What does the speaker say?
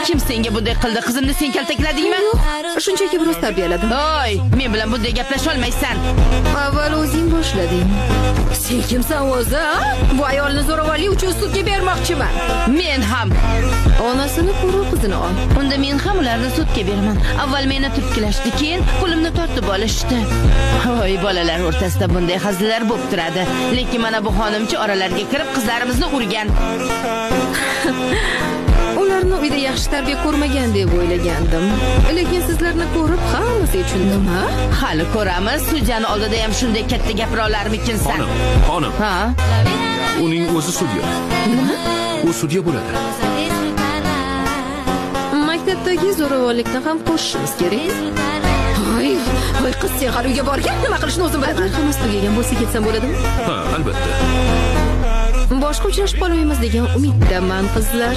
Kim senga bunday qildi? Qizimni sen kaltakladingmi? Yo'q, shunchaki biroz tarbiyaladim. Oy, men bilan bunday gaplasha olmaysan. Avval o'zing boshlading. Sen kimsan o'zi? Bu ayolni zo'ravonlik uchun sudga bermoqchiman. Men ham. Onasini ko'rib qizini ol. Unda men ham ularni sudga beraman. Avval meni turtkilashdi, keyin qo'limni tortib olishdi. Voy, bolalar o'rtasida bunday hazillar bo'lib turadi. Lekin mana bu xonimcha oralarga kirib qizlarimizni urgan. Ularni uyda yaxshi tarbiya ko'rmagan deb o'ylagandim. Lekin sizlarni ko'rib hammasiga tushundim, ha? Hali ko'ramiz. Sudyani oldida ham shunday katta gapira olarmikinsan? Xonim. Ha? Uning o'zi sudya. Nima? U sudya bo'ladi. Maktabdagi zo'ravonlikni ham qo'shishimiz kerak. Voy, qiz sen hali uyga borgan, nima qilishni o'zim bilaman. Hammasi tugagan bo'lsa ketsam bo'ladimi? Ha, albatta. Boshqa uchrashib qolmaymiz degan umiddaman, qizlar.